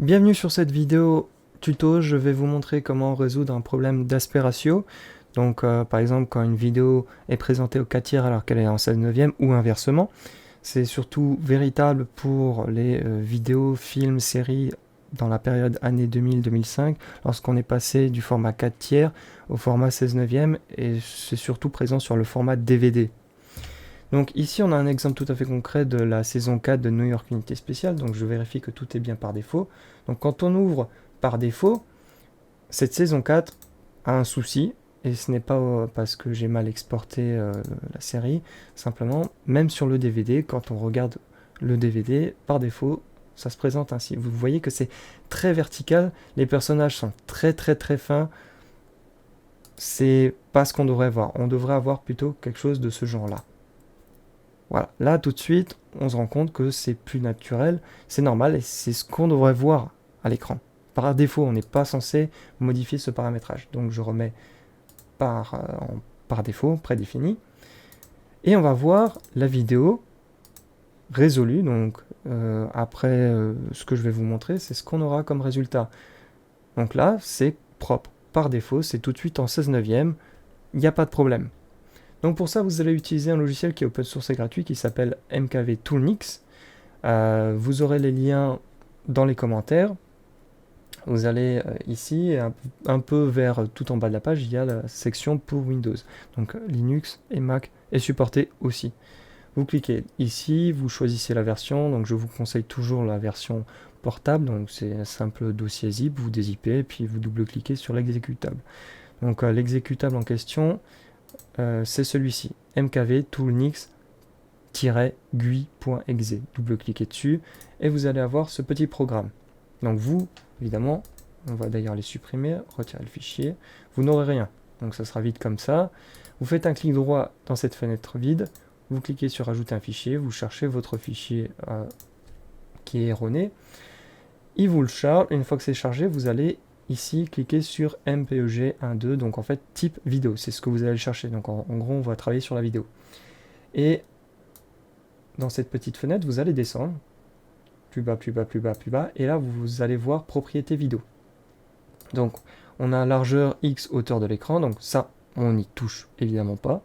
Bienvenue sur cette vidéo tuto, je vais vous montrer comment résoudre un problème d'aspect ratio. Donc par exemple quand une vidéo est présentée au 4 tiers alors qu'elle est en 16/9 ou inversement. C'est surtout véritable pour les vidéos, films, séries dans la période année 2000-2005 lorsqu'on est passé du format 4 tiers au format 16/9 et c'est surtout présent sur le format DVD. Donc ici on a un exemple tout à fait concret de la saison 4 de New York Unité Spéciale, donc je vérifie que tout est bien par défaut. Donc quand on ouvre par défaut, cette saison 4 a un souci, et ce n'est pas parce que j'ai mal exporté la série, simplement, même sur le DVD, quand on regarde le DVD, par défaut, ça se présente ainsi. Vous voyez que c'est très vertical, les personnages sont très très très fins, c'est pas ce qu'on devrait voir. On devrait avoir plutôt quelque chose de ce genre-là. Voilà, là tout de suite, on se rend compte que c'est plus naturel, c'est normal et c'est ce qu'on devrait voir à l'écran. Par défaut, on n'est pas censé modifier ce paramétrage. Donc je remets par défaut, prédéfini. Et on va voir la vidéo résolue. Donc après, ce que je vais vous montrer, c'est ce qu'on aura comme résultat. Donc là, c'est propre. Par défaut, c'est tout de suite en 16/9, il n'y a pas de problème. Donc pour ça, vous allez utiliser un logiciel qui est open source et gratuit qui s'appelle MKV Toolnix. Vous aurez les liens dans les commentaires. Vous allez ici, et un peu vers tout en bas de la page, il y a la section pour Windows. Donc Linux et Mac est supporté aussi. Vous cliquez ici, vous choisissez la version. Donc je vous conseille toujours la version portable. Donc c'est un simple dossier zip, vous dézippez, et puis vous double-cliquez sur l'exécutable. Donc l'exécutable en question, c'est celui-ci, mkv toolnix-gui.exe. Double-cliquez dessus et vous allez avoir ce petit programme. Donc vous, évidemment, on va d'ailleurs les supprimer, retirer le fichier, vous n'aurez rien. Donc ça sera vide comme ça. Vous faites un clic droit dans cette fenêtre vide, vous cliquez sur ajouter un fichier, vous cherchez votre fichier qui est erroné, il vous le charge. Une fois que c'est chargé, vous allez ici cliquer sur MPEG 1.2, donc en fait type vidéo, c'est ce que vous allez chercher. Donc en gros, on va travailler sur la vidéo. Et dans cette petite fenêtre, vous allez descendre, plus bas, plus bas, plus bas, plus bas, et là vous allez voir propriété vidéo. Donc on a largeur X, hauteur de l'écran, donc ça on n'y touche évidemment pas.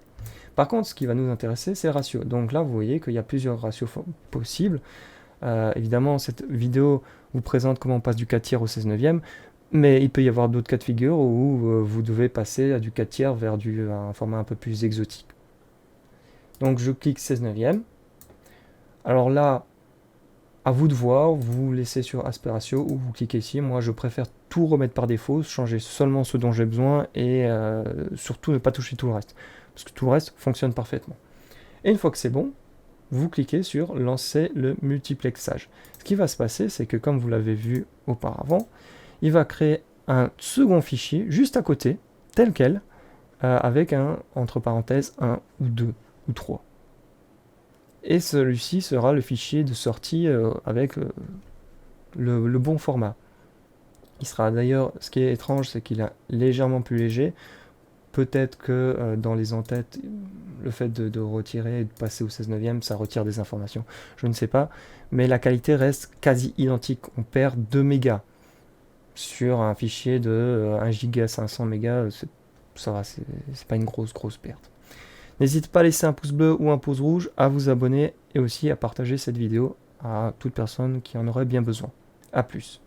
Par contre, ce qui va nous intéresser, c'est le ratio. Donc là, vous voyez qu'il y a plusieurs ratios possibles. Évidemment, cette vidéo vous présente comment on passe du 4 tiers au 16/9, mais il peut y avoir d'autres cas de figure où vous devez passer à du 4 tiers vers un format un peu plus exotique. Donc je clique 16/9. Alors là, à vous de voir, vous laissez sur aspect ratio ou vous cliquez ici. Moi, je préfère tout remettre par défaut, changer seulement ce dont j'ai besoin et surtout ne pas toucher tout le reste, parce que tout le reste fonctionne parfaitement. Et une fois que c'est bon, vous cliquez sur lancer le multiplexage. Ce qui va se passer, c'est que comme vous l'avez vu auparavant, il va créer un second fichier juste à côté, tel quel, avec un, entre parenthèses, 1 ou 2 ou 3. Et celui-ci sera le fichier de sortie avec le bon format. Il sera d'ailleurs, ce qui est étrange, c'est qu'il est légèrement plus léger. Peut-être que dans les en-têtes, le fait de retirer et de passer au 16/9, ça retire des informations. Je ne sais pas. Mais la qualité reste quasi identique. On perd 2 mégas sur un fichier de 1 giga 500 mégas. Ça va, c'est pas une grosse perte. N'hésitez pas à laisser un pouce bleu ou un pouce rouge, à vous abonner et aussi à partager cette vidéo à toute personne qui en aurait bien besoin. A plus.